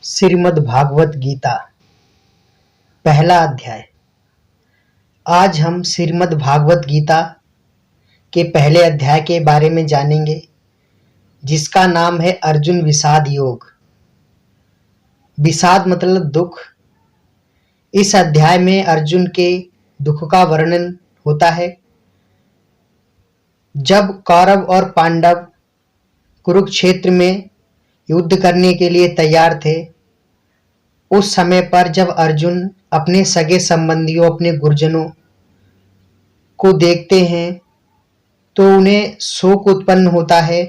श्रीमद् भागवत गीता पहला अध्याय। आज हम श्रीमद् भागवत गीता के पहले अध्याय के बारे में जानेंगे, जिसका नाम है अर्जुन विषाद योग। विषाद मतलब दुख। इस अध्याय में अर्जुन के दुख का वर्णन होता है। जब कौरव और पांडव कुरुक्षेत्र में युद्ध करने के लिए तैयार थे, उस समय पर जब अर्जुन अपने सगे संबंधियों, अपने गुरुजनों को देखते हैं तो उन्हें शोक उत्पन्न होता है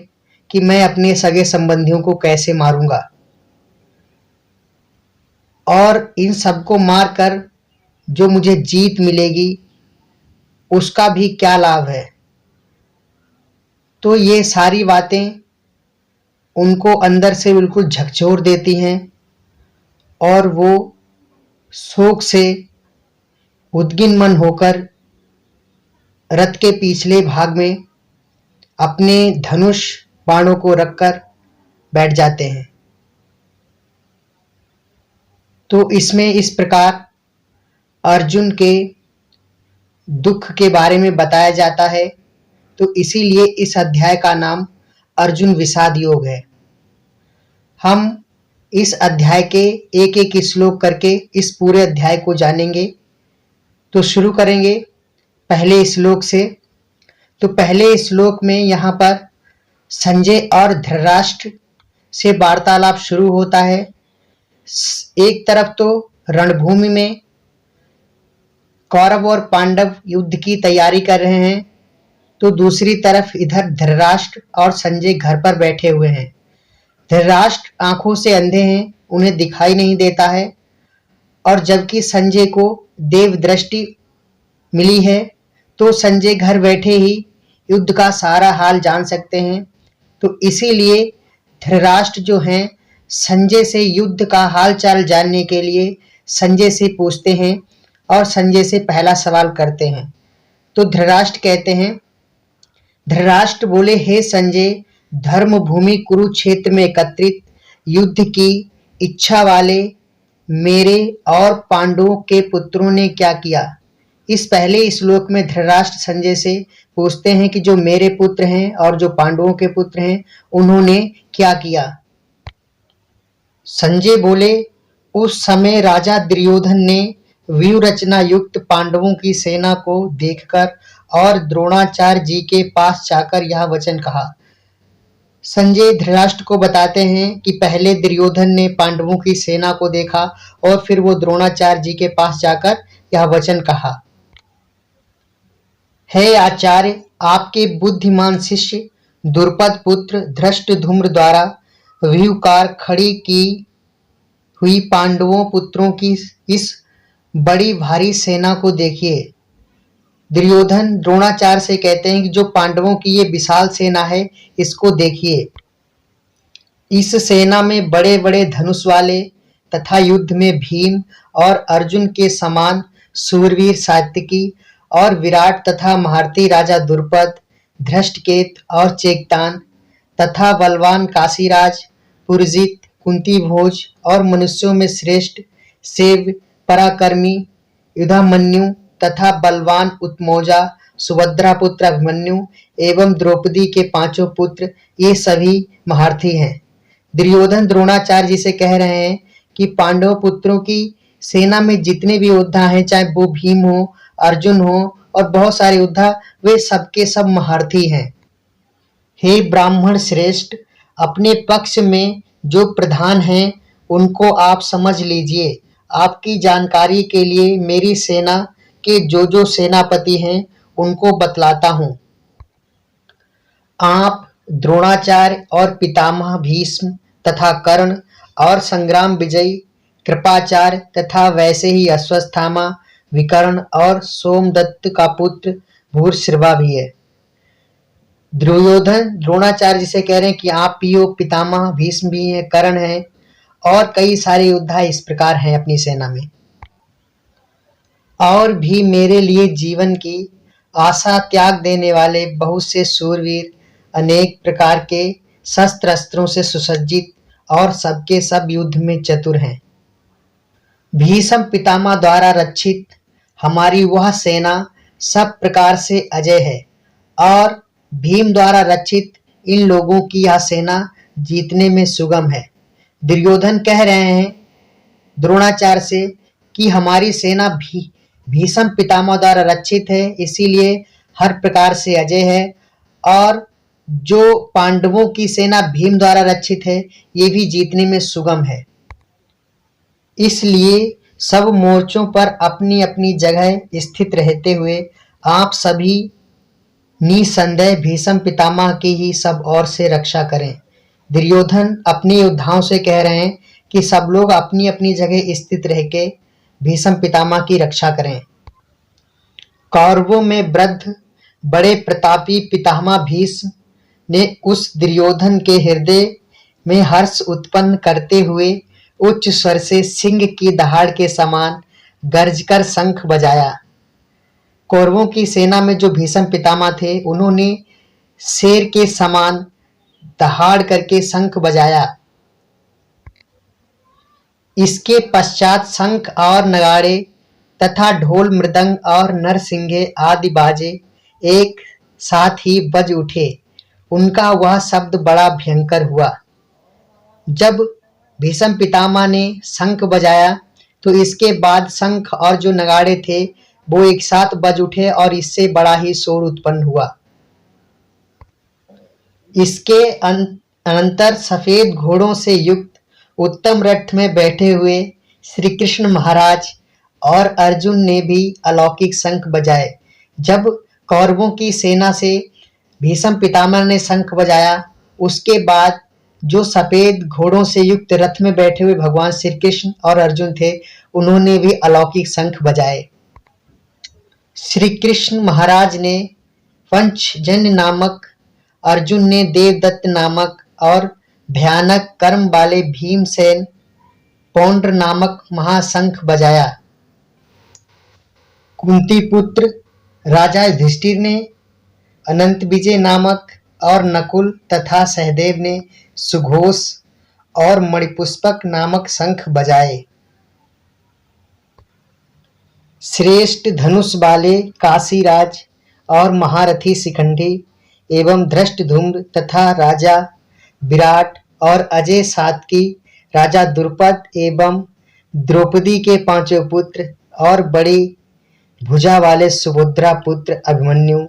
कि मैं अपने सगे संबंधियों को कैसे मारूंगा और इन सबको मारकर जो मुझे जीत मिलेगी उसका भी क्या लाभ है। तो ये सारी बातें उनको अंदर से बिल्कुल झकझोर देती हैं और वो शोक से उद्विग्न मन होकर रथ के पिछले भाग में अपने धनुष बाणों को रखकर बैठ जाते हैं। तो इसमें इस प्रकार अर्जुन के दुख के बारे में बताया जाता है। तो इसीलिए इस अध्याय का नाम अर्जुन विषाद योग है। हम इस अध्याय के एक एक श्लोक करके इस पूरे अध्याय को जानेंगे। तो शुरू करेंगे पहले श्लोक से। तो पहले श्लोक में यहाँ पर संजय और धृतराष्ट्र से वार्तालाप शुरू होता है। एक तरफ तो रणभूमि में कौरव और पांडव युद्ध की तैयारी कर रहे हैं, तो दूसरी तरफ इधर धृतराष्ट्र और संजय घर पर बैठे हुए हैं। धृतराष्ट्र आंखों से अंधे हैं, उन्हें दिखाई नहीं देता है, और जबकि संजय को देव दृष्टि मिली है तो संजय घर बैठे ही युद्ध का सारा हाल जान सकते हैं। तो इसीलिए धृतराष्ट्र जो हैं संजय से युद्ध का हाल चाल जानने के लिए संजय से पूछते हैं और संजय से पहला सवाल करते हैं। तो धृतराष्ट्र कहते हैं, धृतराष्ट्र बोले, हे संजय, धर्म भूमि कुरुक्षेत्र में एकत्रित युद्ध की इच्छा वाले मेरे और पांडवों के पुत्रों ने क्या किया। इस पहले श्लोक में धृतराष्ट्र संजय से पूछते हैं कि जो मेरे पुत्र हैं और जो पांडवों के पुत्र हैं उन्होंने क्या किया। संजय बोले, उस समय राजा दुर्योधन ने व्यूह रचना युक्त पांडवों की सेना को देखकर और द्रोणाचार्य जी के पास जाकर यह वचन कहा। संजय धृतराष्ट्र को बताते हैं कि पहले दुर्योधन ने पांडवों की सेना को देखा और फिर वो द्रोणाचार्य जी के पास जाकर यह वचन कहा। हे आचार्य, आपके बुद्धिमान शिष्य द्रुपद पुत्र धृष्टद्युम्न द्वारा व्यूहकार खड़ी की हुई पांडवों पुत्रों की इस बड़ी भारी सेना को देखिए। दुर्योधन द्रोणाचार्य से कहते हैं कि जो पांडवों की ये विशाल सेना है इसको देखिए। इस सेना में बड़े बड़े धनुष वाले तथा युद्ध में भीम और अर्जुन के समान शूरवीर सात्यकी और विराट तथा महारथी राजा द्रुपद, धृष्टकेतु और चेकतान तथा बलवान काशीराज, पुरजित, कुंती भोज और मनुष्यों में श्रेष्ठ सेव, पराक्रमी युधामन्यु तथा बलवान उत्मौजा, सुभद्रा पुत्र अभिमन्यु एवं द्रौपदी के पांचों पुत्र, ये सभी महारथी हैं। दुर्योधन द्रोणाचार्य जी से कह रहे हैं कि पांडव पुत्रों की सेना में जितने भी योद्धा हैं, चाहे वो भीम हो, अर्जुन हो और बहुत सारे योद्धा, वे सबके सब महारथी हैं। हे ब्राह्मण श्रेष्ठ, अपने पक्ष में जो प्रधान हैं उनको आप समझ लीजिए। आपकी जानकारी के लिए मेरी सेना के जो सेनापति हैं उनको बतलाता हूँ। आप द्रोणाचार्य और पितामह भीष्म तथा कर्ण और संग्राम विजयी कृपाचार्य तथा वैसे ही अश्वत्थामा, विकर्ण और सोमदत्त का पुत्र भूरिश्रवा भी है। दुर्योधन द्रोणाचार्य जी से कह रहे हैं कि आप भी हो, पितामह भीष्म भी हैं, कर्ण हैं और कई सारे योद्धा इस प्रकार हैं अपनी सेना में। और भी मेरे लिए जीवन की आशा त्याग देने वाले बहुत से शूरवीर, अनेक प्रकार के शस्त्र अस्त्रों से सुसज्जित और सबके सब युद्ध में चतुर हैं। भीष्म पितामह द्वारा रक्षित हमारी वह सेना सब प्रकार से अजय है और भीम द्वारा रक्षित इन लोगों की यह सेना जीतने में सुगम है। दुर्योधन कह रहे हैं द्रोणाचार्य से कि हमारी सेना भीष्म पितामह द्वारा रक्षित है, इसीलिए हर प्रकार से अजय है, और जो पांडवों की सेना भीम द्वारा रक्षित है ये भी जीतने में सुगम है। इसलिए सब मोर्चों पर अपनी अपनी जगह स्थित रहते हुए आप सभी निसंदेह भीष्म पितामह की ही सब ओर से रक्षा करें। दुर्योधन अपने योद्धाओं से कह रहे हैं कि सब लोग अपनी अपनी जगह स्थित रह के भीष्म पितामह की रक्षा करें। कौरवों में वृद्ध बड़े प्रतापी पितामह भीष्म ने उस दुर्योधन के हृदय में हर्ष उत्पन्न करते हुए उच्च स्वर से सिंह की दहाड़ के समान गरजकर शंख बजाया। कौरवों की सेना में जो भीष्म पितामह थे उन्होंने शेर के समान दहाड़ करके शंख बजाया। इसके पश्चात शंख और नगाड़े तथा ढोल मृदंग और नरसिंगे आदि बाजे एक साथ ही बज उठे। उनका वह शब्द बड़ा भयंकर हुआ। जब भीष्म पितामह ने शंख बजाया तो इसके बाद शंख और जो नगाड़े थे वो एक साथ बज उठे और इससे बड़ा ही शोर उत्पन्न हुआ। इसके अनंतर सफेद घोड़ों से युक्त उत्तम रथ में बैठे हुए श्री कृष्ण महाराज और अर्जुन ने भी अलौकिक शंख बजाए। जब कौरवों की सेना से भीष्म पितामह ने शंख बजाया उसके बाद जो सफेद घोड़ों से युक्त रथ में बैठे हुए भगवान श्री कृष्ण और अर्जुन थे उन्होंने भी अलौकिक शंख बजाए। श्री कृष्ण महाराज ने पंचजन्य नामक, अर्जुन ने देवदत्त नामक और भयानक कर्म वाले भीमसेन पौंड्र नामक महाशंख बजाया। कुंती पुत्र राजा युधिष्ठिर ने अनंत विजय नामक और नकुल तथा सहदेव ने सुघोष और मणिपुष्पक नामक शंख बजाए। श्रेष्ठ धनुष वाले काशीराज और महारथी शिखंडी एवं धृष्टधुम्र तथा राजा विराट और अजय सातकी, राजा द्रुपद एवं द्रौपदी के पांचों पुत्र और बड़ी भुजा वाले सुभद्रा पुत्र अभिमन्यु,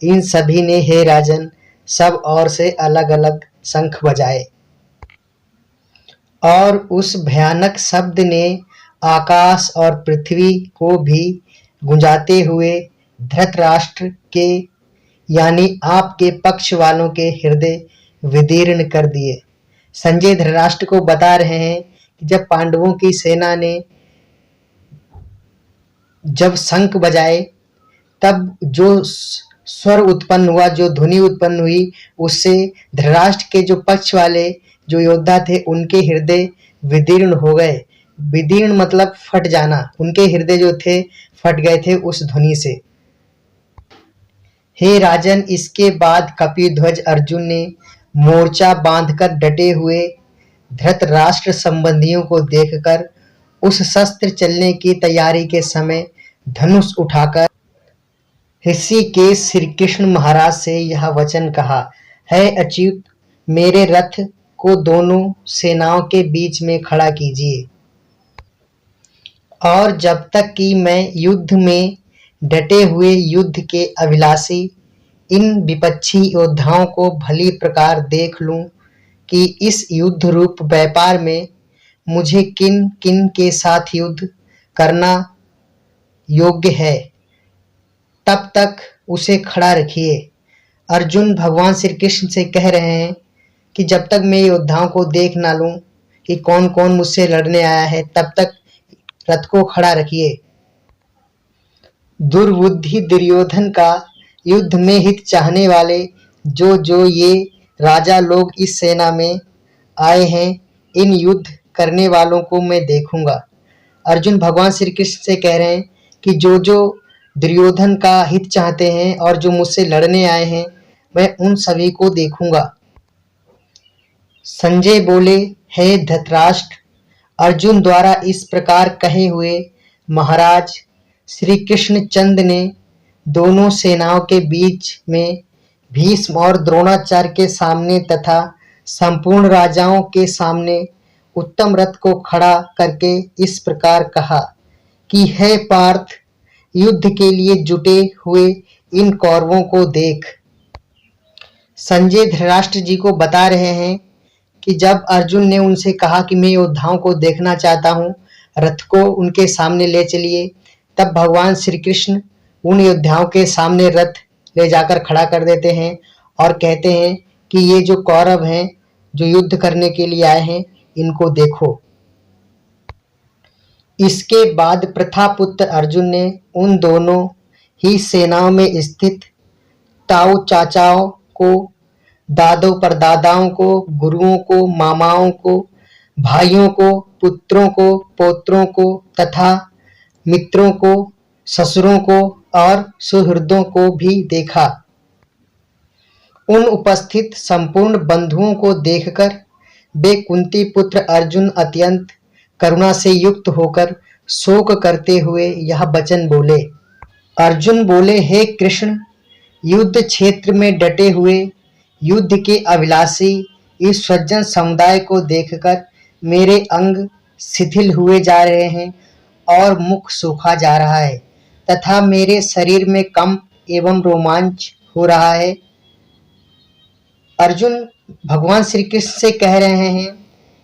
इन सभी ने हे राजन सब ओर से अलग अलग शंख बजाए और उस भयानक शब्द ने आकाश और पृथ्वी को भी गुंजाते हुए धृतराष्ट्र के यानी आपके पक्ष वालों के हृदय विदीर्ण कर दिए। संजय धृतराष्ट्र को बता रहे हैं कि जब पांडवों की सेना ने जब शंख बजाए तब जो स्वर उत्पन्न हुआ, जो ध्वनि उत्पन्न हुई, उससे धृतराष्ट्र के जो पक्ष वाले जो योद्धा थे उनके हृदय विदीर्ण हो गए। विदीर्ण मतलब फट जाना, उनके हृदय जो थे फट गए थे उस ध्वनि से। हे राजन, इसके बाद कपिध्वज अर्जुन ने मोर्चा बांधकर डटे हुए धृतराष्ट्र संबंधियों को देखकर उस शस्त्र चलने की तैयारी के समय धनुष उठाकर ऋषिकेश श्री कृष्ण महाराज से यह वचन कहा, है अच्युत, मेरे रथ को दोनों सेनाओं के बीच में खड़ा कीजिए और जब तक कि मैं युद्ध में डटे हुए युद्ध के अभिलाषी इन विपक्षी योद्धाओं को भली प्रकार देख लूं कि इस युद्ध रूप व्यापार में मुझे किन किन के साथ युद्ध करना योग्य है, तब तक उसे खड़ा रखिए। अर्जुन भगवान श्री कृष्ण से कह रहे हैं कि जब तक मैं योद्धाओं को देख ना लूं कि कौन कौन मुझसे लड़ने आया है, तब तक रथ को खड़ा रखिए। दुर्बुद्धि दुर्योधन का युद्ध में हित चाहने वाले जो ये राजा लोग इस सेना में आए हैं, इन युद्ध करने वालों को मैं देखूंगा। अर्जुन भगवान श्री कृष्ण से कह रहे हैं कि जो दुर्योधन का हित चाहते हैं और जो मुझसे लड़ने आए हैं, मैं उन सभी को देखूंगा। संजय बोले, हे धृतराष्ट्र, अर्जुन द्वारा इस प्रकार कहे हुए महाराज श्री कृष्णचंद्र ने दोनों सेनाओं के बीच में भीष्म और द्रोणाचार्य के सामने तथा संपूर्ण राजाओं के सामने उत्तम रथ को खड़ा करके इस प्रकार कहा कि हे पार्थ, युद्ध के लिए जुटे हुए इन कौरवों को देख। संजय धृतराष्ट्र जी को बता रहे हैं कि जब अर्जुन ने उनसे कहा कि मैं योद्धाओं को देखना चाहता हूँ, रथ को उनके सामने ले चलिए, तब भगवान श्री कृष्ण उन योद्धाओं के सामने रथ ले जाकर खड़ा कर देते हैं और कहते हैं कि ये जो कौरव हैं, जो युद्ध करने के लिए आए हैं, इनको देखो। इसके बाद प्रथापुत्र अर्जुन ने उन दोनों ही सेनाओं में स्थित ताऊ चाचाओं को, दादों परदादाओं को, गुरुओं को, मामाओं को, भाइयों को, पुत्रों को, पौत्रों को तथा मित्रों को, ससुरों को और सुहृदों को भी देखा। उन उपस्थित संपूर्ण बंधुओं को देखकर वे कुंती पुत्र अर्जुन अत्यंत करुणा से युक्त होकर शोक करते हुए यह वचन बोले। अर्जुन बोले, हे कृष्ण, युद्ध क्षेत्र में डटे हुए युद्ध के अभिलाषी इस सज्जन समुदाय को देखकर मेरे अंग शिथिल हुए जा रहे हैं और मुख सूखा जा रहा है तथा मेरे शरीर में कंप एवं रोमांच हो रहा है। अर्जुन भगवान श्री कृष्ण से कह रहे हैं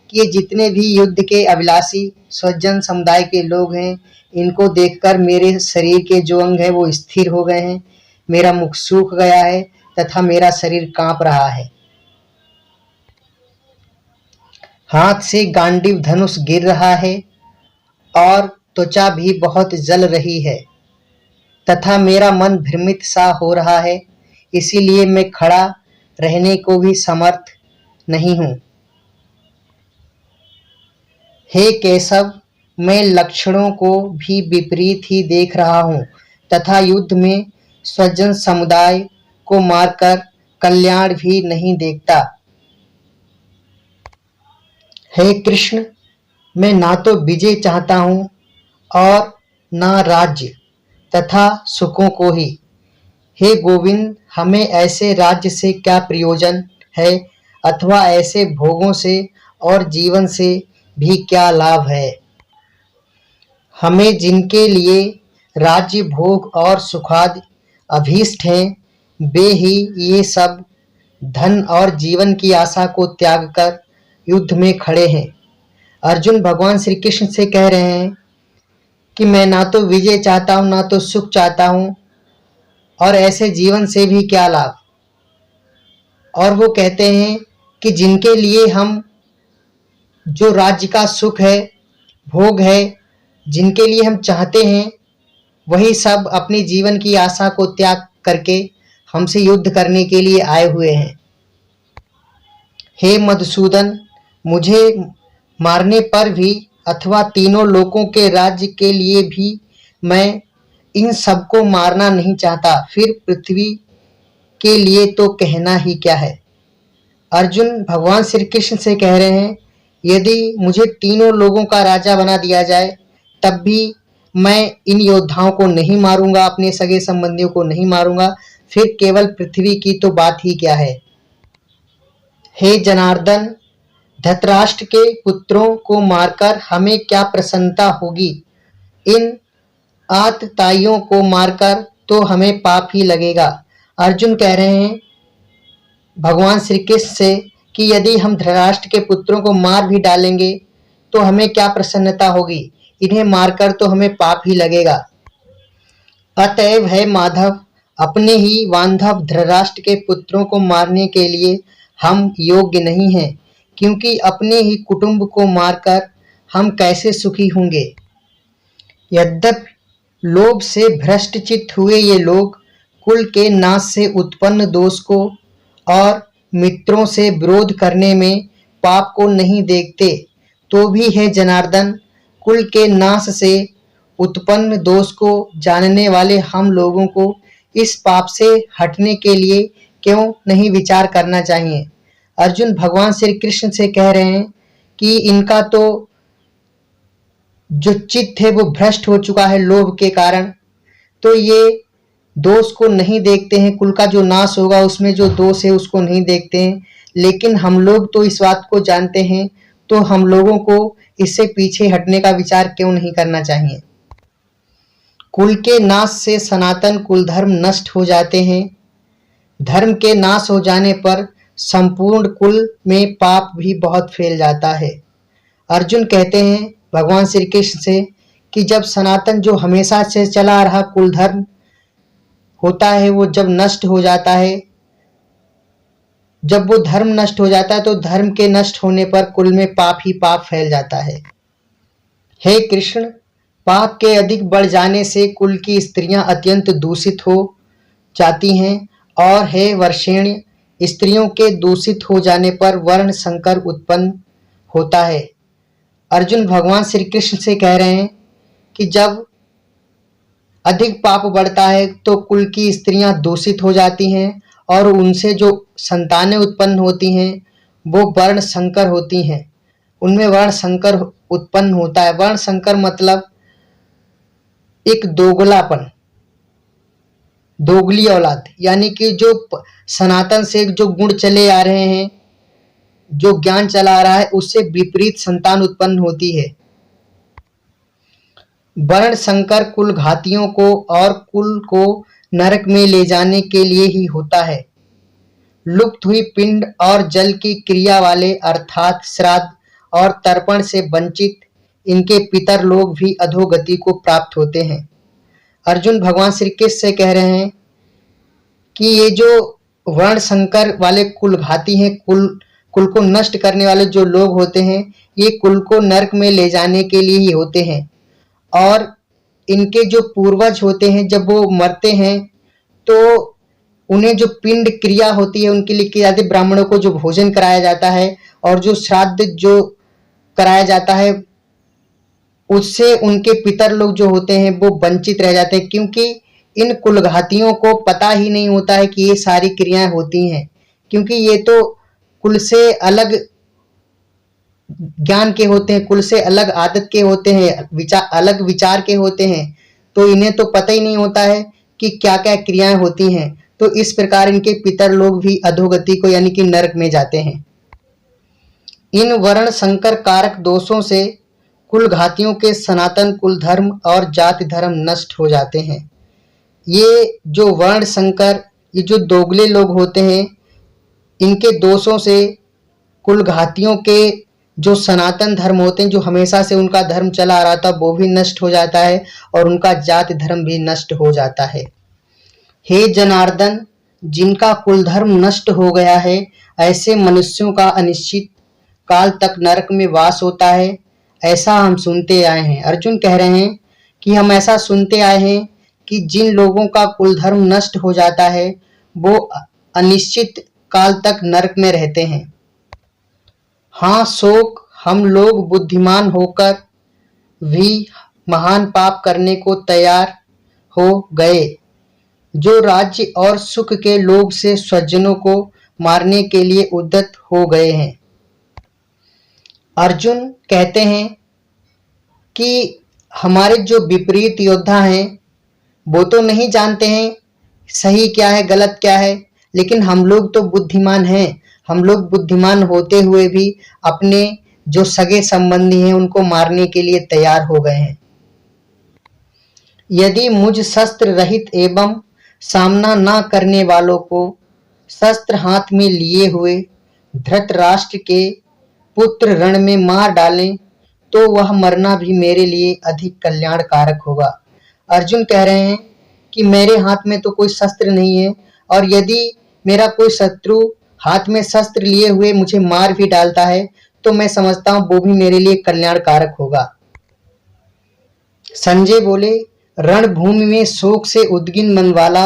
कि ये जितने भी युद्ध के अभिलाषी सज्जन समुदाय के लोग हैं, इनको देखकर मेरे शरीर के जो अंग है वो स्थिर हो गए हैं, मेरा मुख सूख गया है तथा मेरा शरीर कांप रहा है। हाथ से गांडीव धनुष गिर रहा है और त्वचा भी बहुत जल रही है तथा मेरा मन भ्रमित सा हो रहा है, इसीलिए मैं खड़ा रहने को भी समर्थ नहीं हूँ। हे केशव, मैं लक्षणों को भी विपरीत ही देख रहा हूँ तथा युद्ध में स्वजन समुदाय को मारकर कल्याण भी नहीं देखता। हे कृष्ण, मैं ना तो विजय चाहता हूँ और ना राज्य तथा सुखों को ही। हे गोविंद, हमें ऐसे राज्य से क्या प्रयोजन है अथवा ऐसे भोगों से और जीवन से भी क्या लाभ है। हमें जिनके लिए राज्य भोग और सुखाद अभीष्ट हैं, वे ही ये सब धन और जीवन की आशा को त्याग कर युद्ध में खड़े हैं। अर्जुन भगवान श्री कृष्ण से कह रहे हैं कि मैं ना तो विजय चाहता हूँ, ना तो सुख चाहता हूँ, और ऐसे जीवन से भी क्या लाभ। और वो कहते हैं कि जिनके लिए हम जो राज्य का सुख है, भोग है, जिनके लिए हम चाहते हैं, वही सब अपनी जीवन की आशा को त्याग करके हमसे युद्ध करने के लिए आए हुए हैं। हे मधुसूदन, मुझे मारने पर भी अथवा तीनों लोकों के राज्य के लिए भी मैं इन सबको मारना नहीं चाहता, फिर पृथ्वी के लिए तो कहना ही क्या है। अर्जुन भगवान श्री कृष्ण से कह रहे हैं, यदि मुझे तीनों लोगों का राजा बना दिया जाए तब भी मैं इन योद्धाओं को नहीं मारूंगा, अपने सगे संबंधियों को नहीं मारूंगा, फिर केवल पृथ्वी की तो बात ही क्या है। हे जनार्दन, धृतराष्ट्र के पुत्रों को मारकर हमें क्या प्रसन्नता होगी। इन आतताइयों को मारकर तो हमें पाप ही लगेगा। अर्जुन कह रहे हैं भगवान श्री कृष्ण से कि यदि हम धृतराष्ट्र के पुत्रों को मार भी डालेंगे तो हमें क्या प्रसन्नता होगी, इन्हें मारकर तो हमें पाप ही लगेगा। अतएव है माधव, अपने ही बांधव धृतराष्ट्र के पुत्रों को मारने के लिए हम योग्य नहीं हैं, क्योंकि अपने ही कुटुंब को मारकर हम कैसे सुखी होंगे। यद्यपि लोभ से भ्रष्टचित्त हुए ये लोग कुल के नाश से उत्पन्न दोष को और मित्रों से विरोध करने में पाप को नहीं देखते, तो भी है जनार्दन, कुल के नाश से उत्पन्न दोष को जानने वाले हम लोगों को इस पाप से हटने के लिए क्यों नहीं विचार करना चाहिए। अर्जुन भगवान श्री कृष्ण से कह रहे हैं कि इनका तो जो चित्त है वो भ्रष्ट हो चुका है लोभ के कारण, तो ये दोष को नहीं देखते हैं। कुल का जो नाश होगा उसमें जो दोष है उसको नहीं देखते हैं। लेकिन हम लोग तो इस बात को जानते हैं, तो हम लोगों को इससे पीछे हटने का विचार क्यों नहीं करना चाहिए। कुल के नाश से सनातन कुल धर्म नष्ट हो जाते हैं। धर्म के नाश हो जाने पर संपूर्ण कुल में पाप भी बहुत फैल जाता है। अर्जुन कहते हैं भगवान श्री कृष्ण से कि जब सनातन जो हमेशा से चला आ रहा कुल धर्म होता है वो जब नष्ट हो जाता है, जब वो धर्म नष्ट हो जाता है तो धर्म के नष्ट होने पर कुल में पाप ही पाप फैल जाता है। हे कृष्ण, पाप के अधिक बढ़ जाने से कुल की स्त्रियां अत्यंत दूषित हो जाती हैं, और हे वर्षेण्य, स्त्रियों के दूषित हो जाने पर वर्ण संकर उत्पन्न होता है। अर्जुन भगवान श्री कृष्ण से कह रहे हैं कि जब अधिक पाप बढ़ता है तो कुल की स्त्रियां दूषित हो जाती हैं, और उनसे जो संतानें उत्पन्न होती हैं वो वर्ण संकर होती हैं, उनमें वर्ण संकर उत्पन्न होता है। वर्ण संकर मतलब एक दोगलापन, दोगली औलाद, यानी कि जो सनातन से जो गुण चले आ रहे हैं, जो ज्ञान चला आ रहा है, उससे विपरीत संतान उत्पन्न होती है। वर्ण संकर कुल घातियों को और कुल को नरक में ले जाने के लिए ही होता है। लुप्त हुई पिंड और जल की क्रिया वाले अर्थात श्राद्ध और तर्पण से वंचित इनके पितर लोग भी अधोगति को प्राप्त होते हैं। अर्जुन भगवान श्री कृष्ण से कह रहे हैं कि ये जो वर्ण संकर वाले कुल घाती हैं, कुल को नष्ट करने वाले जो लोग होते हैं, ये कुल को नरक में ले जाने के लिए ही होते हैं। और इनके जो पूर्वज होते हैं जब वो मरते हैं तो उन्हें जो पिंड क्रिया होती है उनके लिए की जाती है। ब्राह्मणों को जो भोजन कराया जाता है और जो श्राद्ध जो कराया जाता है उससे उनके पितर लोग जो होते हैं वो वंचित रह जाते हैं, क्योंकि इन कुलघातियों को पता ही नहीं होता है कि ये सारी क्रियाएं होती हैं, क्योंकि ये तो कुल से अलग ज्ञान के होते हैं, कुल से अलग आदत के होते हैं, अलग विचार के होते हैं, तो इन्हें तो पता ही नहीं होता है कि क्या क्या क्रियाएं होती हैं। तो इस प्रकार इनके पितर लोग भी अधोगति को यानी कि नरक में जाते हैं। इन वर्ण संकर कारक दोषों से कुल घातियों के सनातन कुल धर्म और जाति धर्म नष्ट हो जाते हैं। ये जो वर्ण संकर, ये जो दोगले लोग होते हैं, इनके दोषों से कुल घातियों के जो सनातन धर्म होते हैं, जो हमेशा से उनका धर्म चला आ रहा था, वो भी नष्ट हो जाता है और उनका जाति धर्म भी नष्ट हो जाता है। हे जनार्दन, जिनका कुल धर्म नष्ट हो गया है, ऐसे मनुष्यों का अनिश्चित काल तक नरक में वास होता है, ऐसा हम सुनते आए हैं। अर्जुन कह रहे हैं कि हम ऐसा सुनते आए हैं कि जिन लोगों का कुल धर्म नष्ट हो जाता है वो अनिश्चित काल तक नरक में रहते हैं। हाँ, शोक, हम लोग बुद्धिमान होकर भी महान पाप करने को तैयार हो गए, जो राज्य और सुख के लोभ से स्वजनों को मारने के लिए उद्यत हो गए हैं। अर्जुन कहते हैं कि हमारे जो विपरीत योद्धा हैं वो तो नहीं जानते हैं सही क्या है गलत क्या है, लेकिन हम लोग तो बुद्धिमान हैं। हम लोग बुद्धिमान होते हुए भी अपने जो सगे संबंधी हैं उनको मारने के लिए तैयार हो गए हैं। यदि मुझ शस्त्र रहित एवं सामना न करने वालों को शस्त्र हाथ में लिए हुए धृतराष्ट्र के पुत्र रण में मार डालें तो वह मरना भी मेरे लिए अधिक कल्याणकारक होगा। अर्जुन कह रहे हैं कि मेरे हाथ में तो कोई शस्त्र नहीं है, और यदि मेरा कोई शत्रु हाथ में शस्त्र लिए हुए मुझे मार भी डालता है तो मैं समझता हूं वो भी मेरे लिए कल्याणकारक होगा। संजय बोले, रणभूमि में शोक से उद्गिन मन वाला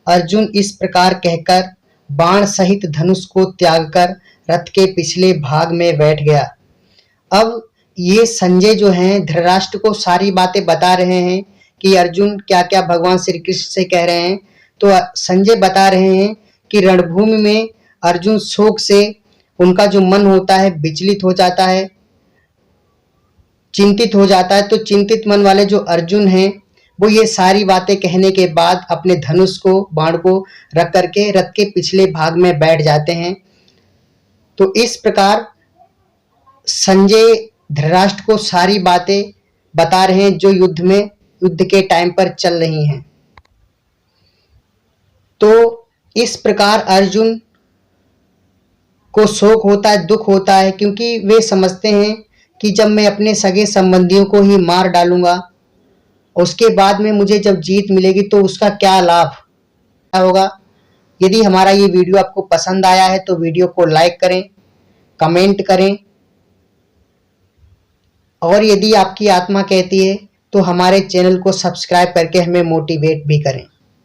अर्जुन इस प्रकार कहकर बाण सहित धनुष को त्याग कर रथ के पिछले भाग में बैठ गया। अब ये संजय जो हैं धृतराष्ट्र को सारी बातें बता रहे हैं कि अर्जुन क्या क्या भगवान श्री कृष्ण से कह रहे हैं। तो संजय बता रहे हैं कि रणभूमि में अर्जुन शोक से उनका जो मन होता है विचलित हो जाता है, चिंतित हो जाता है। तो चिंतित मन वाले जो अर्जुन हैं वो ये सारी बातें कहने के बाद अपने धनुष को, बाण को रख करके रथ के पिछले भाग में बैठ जाते हैं। तो इस प्रकार संजय धृतराष्ट्र को सारी बातें बता रहे हैं जो युद्ध के टाइम पर चल रही हैं। तो इस प्रकार अर्जुन को शोक होता है, दुख होता है, क्योंकि वे समझते हैं कि जब मैं अपने सगे संबंधियों को ही मार डालूंगा, उसके बाद में मुझे जब जीत मिलेगी तो उसका क्या लाभ होगा। यदि हमारा ये वीडियो आपको पसंद आया है तो वीडियो को लाइक करें, कमेंट करें, और यदि आपकी आत्मा कहती है तो हमारे चैनल को सब्सक्राइब करके हमें मोटिवेट भी करें।